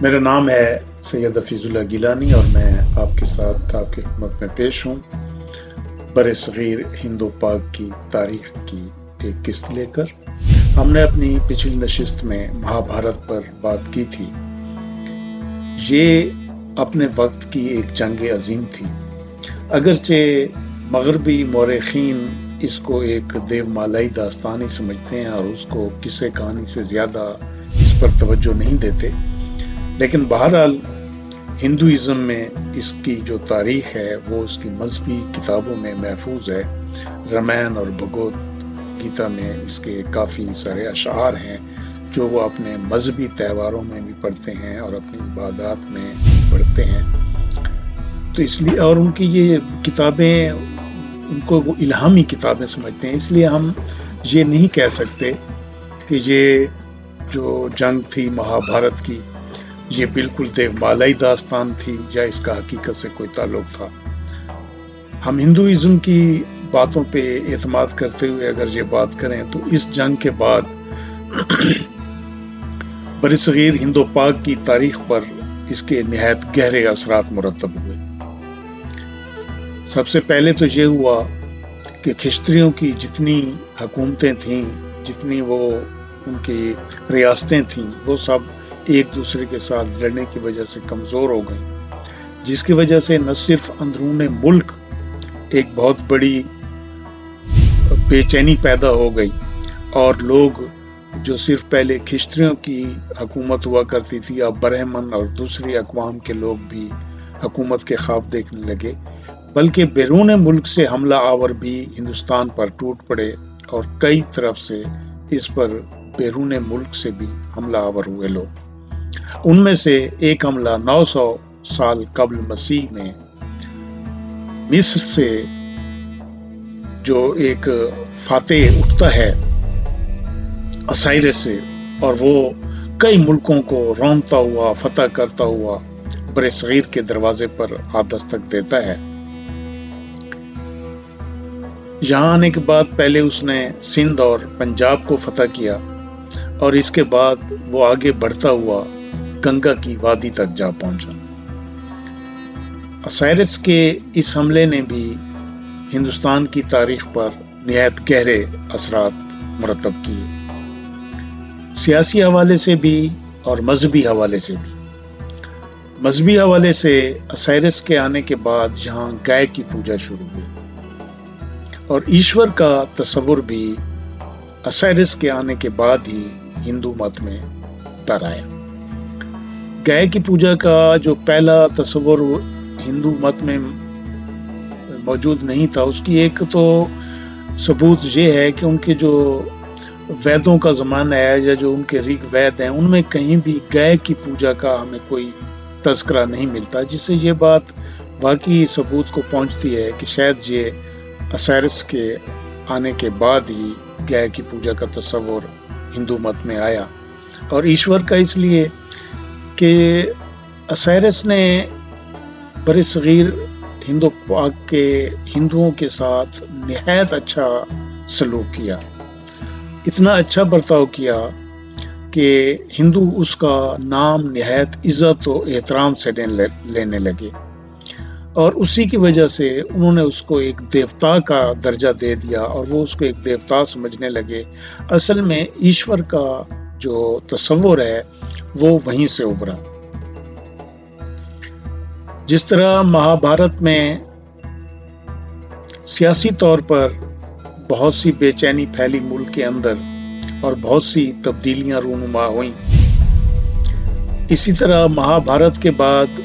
میرا نام ہے سید حفیظ اللہ گیلانی اور میں آپ کے ساتھ آپ کی خدمت میں پیش ہوں بر صغیر ہند و پاک کی تاریخ کی ایک قسط لے کر۔ ہم نے اپنی پچھلی نشست میں مہابھارت پر بات کی تھی۔ یہ اپنے وقت کی ایک جنگ عظیم تھی، اگرچہ مغربی مورخین اس کو ایک دیو مالائی داستان ہی سمجھتے ہیں اور اس کو قصے کہانی سے زیادہ اس پر توجہ نہیں دیتے، لیکن بہرحال ہندوازم میں اس کی جو تاریخ ہے وہ اس کی مذہبی کتابوں میں محفوظ ہے۔ رامائن اور بھگوت گیتا میں اس کے کافی سارے اشعار ہیں جو وہ اپنے مذہبی تہواروں میں بھی پڑھتے ہیں اور اپنی عبادات میں پڑھتے ہیں۔ تو اس لیے اور ان کی یہ کتابیں ان کو وہ الہامی کتابیں سمجھتے ہیں، اس لیے ہم یہ نہیں کہہ سکتے کہ یہ جو جنگ تھی مہابھارت کی یہ بالکل دیو مالائی داستان تھی یا اس کا حقیقت سے کوئی تعلق تھا۔ ہم ہندوازم کی باتوں پہ اعتماد کرتے ہوئے اگر یہ بات کریں تو اس جنگ کے بعد برصغیر ہند و پاک کی تاریخ پر اس کے نہایت گہرے اثرات مرتب ہوئے۔ سب سے پہلے تو یہ ہوا کہ کھشتریوں کی جتنی حکومتیں تھیں، جتنی وہ ان کی ریاستیں تھیں، وہ سب ایک دوسرے کے ساتھ لڑنے کی وجہ سے کمزور ہو گئیں، جس کی وجہ سے نہ صرف اندرون ملک ایک بہت بڑی بے چینی پیدا ہو گئی اور لوگ جو صرف پہلے کھشتریوں کی حکومت ہوا کرتی تھی، اب برہمن اور دوسری اقوام کے لوگ بھی حکومت کے خواب دیکھنے لگے، بلکہ بیرون ملک سے حملہ آور بھی ہندوستان پر ٹوٹ پڑے اور کئی طرف سے اس پر بیرون ملک سے بھی حملہ آور ہوئے لوگ۔ ان میں سے ایک حملہ 900 سال قبل مسیح میں مصر سے جو ایک فاتح اٹھتا ہے اسائرس سے اور وہ کئی ملکوں کو رونتا ہوا فتح کرتا ہوا برصغیر کے دروازے پر دستک دیتا ہے۔ یہاں آنے کے بعد پہلے اس نے سندھ اور پنجاب کو فتح کیا اور اس کے بعد وہ آگے بڑھتا ہوا گنگا کی وادی تک جا پہنچا۔ اسائرس کے اس حملے نے بھی ہندوستان کی تاریخ پر نہایت گہرے اثرات مرتب کیے، سیاسی حوالے سے بھی اور مذہبی حوالے سے بھی۔ مذہبی حوالے سے اسائرس کے آنے کے بعد یہاں گائے کی پوجا شروع ہوئی اور ایشور کا تصور بھی اسائرس کے آنے کے بعد ہی ہندو مت میں اتر آیا۔ گائے کی پوجا کا جو پہلا تصور ہندو مت میں موجود نہیں تھا، اس کی ایک تو ثبوت یہ ہے کہ ان کے جو ویدوں کا زمانہ ہے یا جو ان کے ریگ وید ہیں ان میں کہیں بھی گائے کی پوجا کا ہمیں کوئی تذکرہ نہیں ملتا، جس سے یہ بات واقعی ثبوت کو پہنچتی ہے کہ شاید یہ اسائرس کے آنے کے بعد ہی گائے کی پوجا کا تصور ہندو مت میں آیا۔ اور ایشور کا اس لیے کہ اسائرس نے برصغیر ہند و پاک کے ہندوؤں کے ساتھ نہایت اچھا سلوک کیا، اتنا اچھا برتاؤ کیا کہ ہندو اس کا نام نہایت عزت و احترام سے لینے لگے اور اسی کی وجہ سے انہوں نے اس کو ایک دیوتا کا درجہ دے دیا اور وہ اس کو ایک دیوتا سمجھنے لگے۔ اصل میں ایشور کا جو تصور ہے وہ وہیں سے ابھرا۔ جس طرح مہابھارت میں سیاسی طور پر بہت سی بے چینی پھیلی ملک کے اندر اور بہت سی تبدیلیاں رونما ہوئیں، اسی طرح مہابھارت کے بعد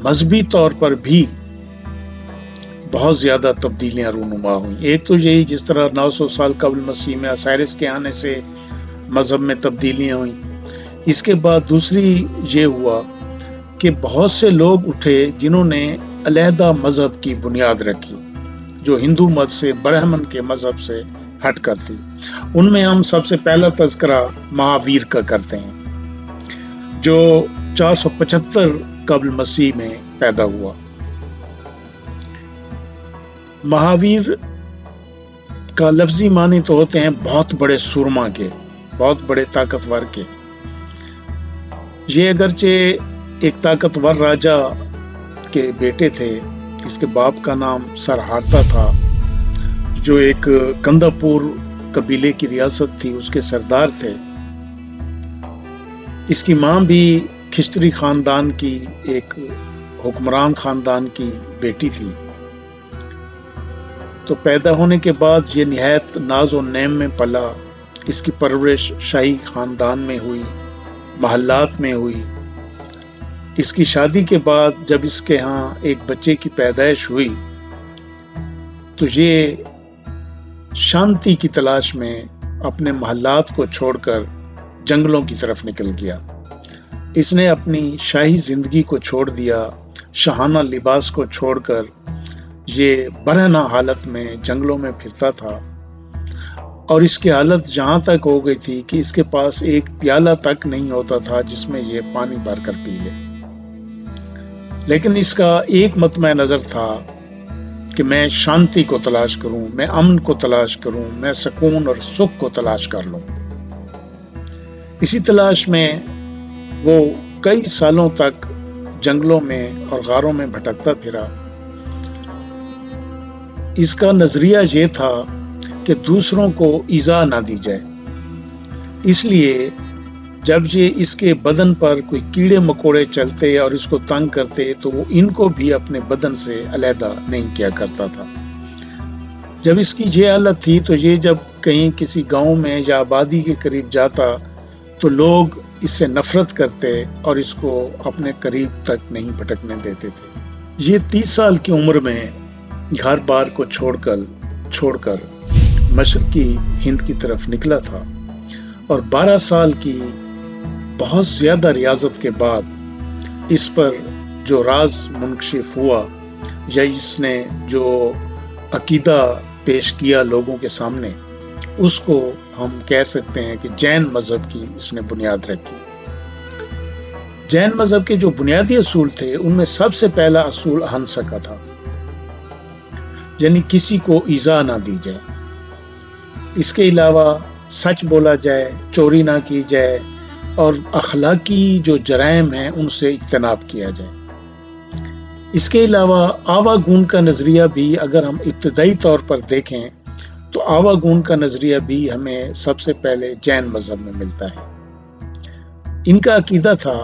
مذہبی طور پر بھی بہت زیادہ تبدیلیاں رونما ہوئیں۔ ایک تو یہی جس طرح 900 سال قبل مسیح میں اسائرس کے آنے سے مذہب میں تبدیلیاں ہوئیں، اس کے بعد دوسری یہ ہوا کہ بہت سے لوگ اٹھے جنہوں نے علیحدہ مذہب کی بنیاد رکھی جو ہندو مت سے برہمن کے مذہب سے ہٹ کر تھی۔ ان میں ہم سب سے پہلا تذکرہ مہاویر کا کرتے ہیں جو 475 قبل مسیح میں پیدا ہوا۔ مہاویر کا لفظی معنی تو ہوتے ہیں بہت بڑے سورما کے، بہت بڑے طاقتور کے۔ یہ اگرچہ ایک طاقتور راجا کے بیٹے تھے، اس کے باپ کا نام سرہارتا تھا، جو ایک کندہ پور قبیلے کی ریاست تھی، اس کے سردار تھے۔ اس کی ماں بھی کھچتری خاندان کی ایک حکمران خاندان کی بیٹی تھی۔ تو پیدا ہونے کے بعد یہ نہایت ناز و نعم میں پلا۔ اس کی پرورش شاہی خاندان میں ہوئی، محلات میں ہوئی۔ اس کی شادی کے بعد جب اس کے ہاں ایک بچے کی پیدائش ہوئی تو یہ شانتی کی تلاش میں اپنے محلات کو چھوڑ کر جنگلوں کی طرف نکل گیا۔ اس نے اپنی شاہی زندگی کو چھوڑ دیا، شاہانہ لباس کو چھوڑ کر یہ برہنہ حالت میں جنگلوں میں پھرتا تھا، اور اس کی حالت جہاں تک ہو گئی تھی کہ اس کے پاس ایک پیالہ تک نہیں ہوتا تھا جس میں یہ پانی بھر کر پی لے۔ لیکن اس کا ایک مطمع نظر تھا کہ میں شانتی کو تلاش کروں، میں امن کو تلاش کروں، میں سکون اور سکھ کو تلاش کر لوں۔ اسی تلاش میں وہ کئی سالوں تک جنگلوں میں اور غاروں میں بھٹکتا پھرا۔ اس کا نظریہ یہ تھا کہ دوسروں کو ایذا نہ دی جائے، اس لیے جب یہ اس کے بدن پر کوئی کیڑے مکوڑے چلتے اور اس کو تنگ کرتے تو وہ ان کو بھی اپنے بدن سے علیحدہ نہیں کیا کرتا تھا۔ جب اس کی یہ حالت تھی تو یہ جب کہیں کسی گاؤں میں یا آبادی کے قریب جاتا تو لوگ اس سے نفرت کرتے اور اس کو اپنے قریب تک نہیں بھٹکنے دیتے تھے۔ یہ 30 سال کی عمر میں گھر بار کو چھوڑ کر مشرقی ہند کی طرف نکلا تھا، اور 12 سال کی بہت زیادہ ریاضت کے بعد اس پر جو راز منکشف ہوا یا اس نے جو عقیدہ پیش کیا لوگوں کے سامنے، اس کو ہم کہہ سکتے ہیں کہ جین مذہب کی اس نے بنیاد رکھی۔ جین مذہب کے جو بنیادی اصول تھے ان میں سب سے پہلا اصول اہنسا کا تھا، یعنی کسی کو ایذا نہ دی جائے۔ اس کے علاوہ سچ بولا جائے، چوری نہ کی جائے، اور اخلاقی جو جرائم ہیں ان سے اجتناب کیا جائے۔ اس کے علاوہ آواگون کا نظریہ بھی اگر ہم ابتدائی طور پر دیکھیں تو آواگون کا نظریہ بھی ہمیں سب سے پہلے جین مذہب میں ملتا ہے۔ ان کا عقیدہ تھا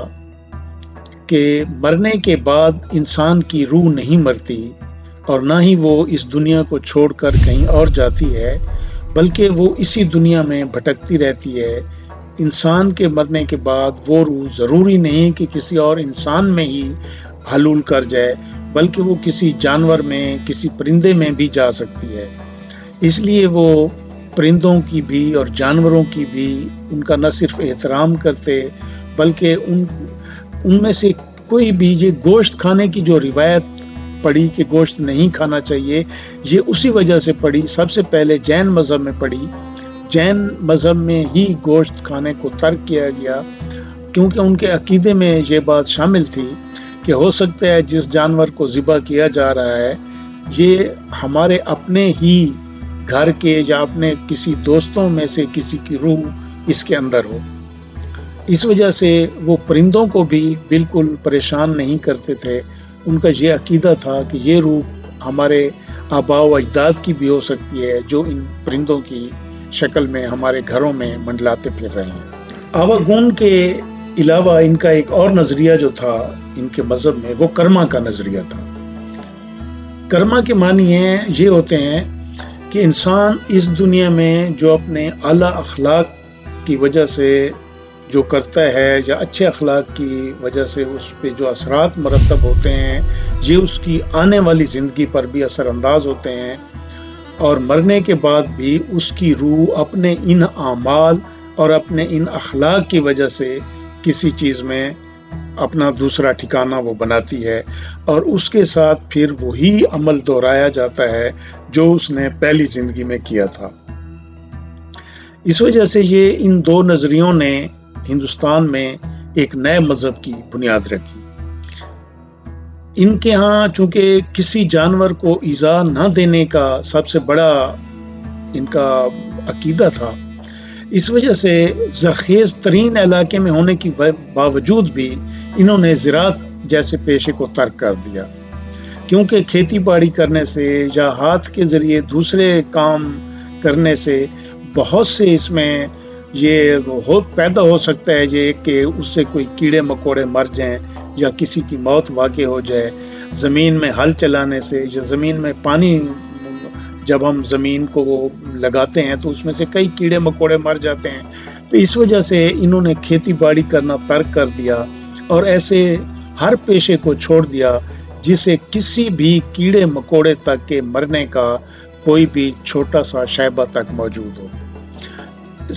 کہ مرنے کے بعد انسان کی روح نہیں مرتی اور نہ ہی وہ اس دنیا کو چھوڑ کر کہیں اور جاتی ہے، بلکہ وہ اسی دنیا میں بھٹکتی رہتی ہے۔ انسان کے مرنے کے بعد وہ روح ضروری نہیں کہ کسی اور انسان میں ہی حلول کر جائے، بلکہ وہ کسی جانور میں، کسی پرندے میں بھی جا سکتی ہے۔ اس لیے وہ پرندوں کی بھی اور جانوروں کی بھی ان کا نہ صرف احترام کرتے بلکہ ان میں سے کوئی بھی یہ گوشت کھانے کی جو روایت پڑھی کہ گوشت نہیں کھانا چاہیے، یہ اسی وجہ سے پڑھی، سب سے پہلے جین مذہب میں پڑھی۔ جین مذہب میں ہی گوشت کھانے کو ترک کیا گیا، کیونکہ ان کے عقیدے میں یہ بات شامل تھی کہ ہو سکتا ہے جس جانور کو ذبح کیا جا رہا ہے یہ ہمارے اپنے ہی گھر کے یا اپنے کسی دوستوں میں سے کسی کی روح اس کے اندر ہو۔ اس وجہ سے وہ پرندوں کو بھی بالکل پریشان نہیں کرتے تھے۔ ان کا یہ عقیدہ تھا کہ یہ روح ہمارے آباء و اجداد کی بھی ہو سکتی ہے جو ان پرندوں کی شکل میں ہمارے گھروں میں منڈلاتے پھر رہے ہیں۔ آواگون کے علاوہ ان کا ایک اور نظریہ جو تھا ان کے مذہب میں، وہ کرما کا نظریہ تھا۔ کرما کے معنی یہ ہوتے ہیں کہ انسان اس دنیا میں جو اپنے اعلیٰ اخلاق کی وجہ سے جو کرتا ہے یا اچھے اخلاق کی وجہ سے اس پہ جو اثرات مرتب ہوتے ہیں، یہ اس کی آنے والی زندگی پر بھی اثر انداز ہوتے ہیں، اور مرنے کے بعد بھی اس کی روح اپنے ان اعمال اور اپنے ان اخلاق کی وجہ سے کسی چیز میں اپنا دوسرا ٹھکانہ وہ بناتی ہے، اور اس کے ساتھ پھر وہی عمل دہرایا جاتا ہے جو اس نے پہلی زندگی میں کیا تھا۔ اس وجہ سے یہ ان دو نظریوں نے ہندوستان میں ایک نئے مذہب کی بنیاد رکھی۔ ان کے ہاں چونکہ کسی جانور کو ایذا نہ دینے کا سب سے بڑا ان کا عقیدہ تھا، اس وجہ سے زرخیز ترین علاقے میں ہونے کی باوجود بھی انہوں نے زراعت جیسے پیشے کو ترک کر دیا، کیونکہ کھیتی باڑی کرنے سے یا ہاتھ کے ذریعے دوسرے کام کرنے سے بہت سے اس میں یہ پیدا ہو سکتا ہے یہ کہ اس سے کوئی کیڑے مکوڑے مر جائیں یا کسی کی موت واقع ہو جائے۔ زمین میں ہل چلانے سے یا زمین میں پانی جب ہم زمین کو لگاتے ہیں تو اس میں سے کئی کیڑے مکوڑے مر جاتے ہیں، تو اس وجہ سے انہوں نے کھیتی باڑی کرنا ترک کر دیا اور ایسے ہر پیشے کو چھوڑ دیا جسے کسی بھی کیڑے مکوڑے تک کے مرنے کا کوئی بھی چھوٹا سا شائبہ تک موجود ہو۔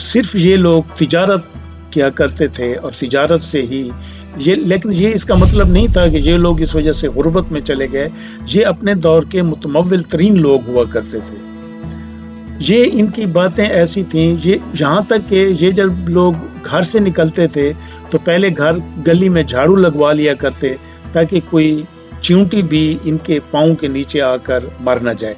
صرف یہ لوگ تجارت کیا کرتے تھے اور تجارت سے ہی لیکن یہ اس کا مطلب نہیں تھا کہ یہ لوگ اس وجہ سے غربت میں چلے گئے، یہ اپنے دور کے متمول ترین لوگ ہوا کرتے تھے۔ یہ ان کی باتیں ایسی تھیں، یہاں تک کہ یہ جب لوگ گھر سے نکلتے تھے تو پہلے گلی میں جھاڑو لگوا لیا کرتے تاکہ کوئی چیونٹی بھی ان کے پاؤں کے نیچے آ کر مر نہ جائے۔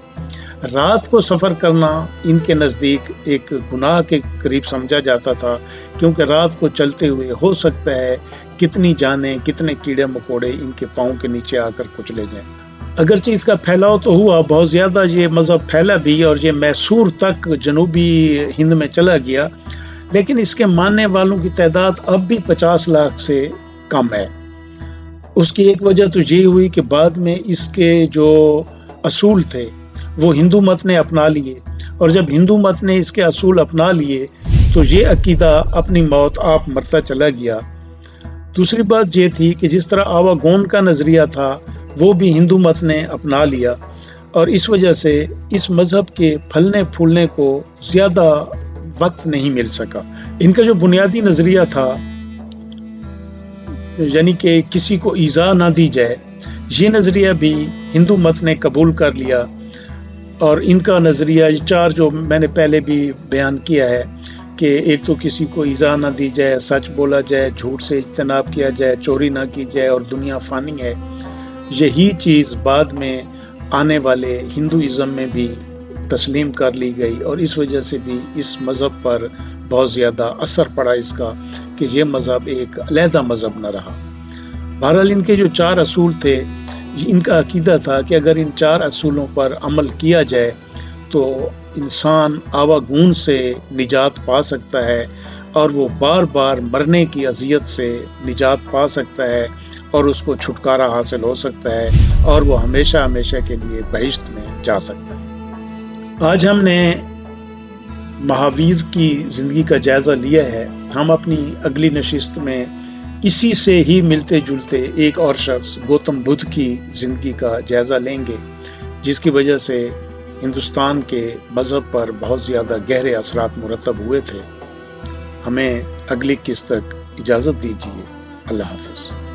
رات کو سفر کرنا ان کے نزدیک ایک گناہ کے قریب سمجھا جاتا تھا، کیونکہ رات کو چلتے ہوئے ہو سکتا ہے کتنی جانیں، کتنے کیڑے مکوڑے ان کے پاؤں کے نیچے آ کر کچلے جائیں۔ اگرچہ اس کا پھیلاؤ تو ہوا بہت زیادہ، یہ مذہب پھیلا بھی اور یہ میسور تک جنوبی ہند میں چلا گیا، لیکن اس کے ماننے والوں کی تعداد اب بھی 50 لاکھ سے کم ہے۔ اس کی ایک وجہ تو یہ ہوئی کہ بعد میں اس کے جو اصول تھے وہ ہندو مت نے اپنا لیے، اور جب ہندو مت نے اس کے اصول اپنا لیے تو یہ عقیدہ اپنی موت آپ مرتا چلا گیا۔ دوسری بات یہ تھی کہ جس طرح آوا گون کا نظریہ تھا وہ بھی ہندو مت نے اپنا لیا، اور اس وجہ سے اس مذہب کے پھلنے پھولنے کو زیادہ وقت نہیں مل سکا۔ ان کا جو بنیادی نظریہ تھا، یعنی کہ کسی کو ایذا نہ دی جائے، یہ نظریہ بھی ہندو مت نے قبول کر لیا، اور ان کا نظریہ یہ 4 جو میں نے پہلے بھی بیان کیا ہے کہ ایک تو کسی کو ایذا نہ دی جائے، سچ بولا جائے، جھوٹ سے اجتناب کیا جائے، چوری نہ کی جائے، اور دنیا فانی ہے۔ یہی چیز بعد میں آنے والے ہندوازم میں بھی تسلیم کر لی گئی، اور اس وجہ سے بھی اس مذہب پر بہت زیادہ اثر پڑا اس کا کہ یہ مذہب ایک علیحدہ مذہب نہ رہا۔ بہرحال ان کے جو 4 اصول تھے، ان کا عقیدہ تھا کہ اگر ان 4 اصولوں پر عمل کیا جائے تو انسان آواگون سے نجات پا سکتا ہے، اور وہ بار بار مرنے کی اذیت سے نجات پا سکتا ہے، اور اس کو چھٹکارا حاصل ہو سکتا ہے، اور وہ ہمیشہ ہمیشہ کے لیے بہشت میں جا سکتا ہے۔ آج ہم نے مہاویر کی زندگی کا جائزہ لیا ہے۔ ہم اپنی اگلی نشست میں اسی سے ہی ملتے جلتے ایک اور شخص گوتم بدھ کی زندگی کا جائزہ لیں گے، جس کی وجہ سے ہندوستان کے مذہب پر بہت زیادہ گہرے اثرات مرتب ہوئے تھے۔ ہمیں اگلی قسط تک اجازت دیجیے۔ اللہ حافظ۔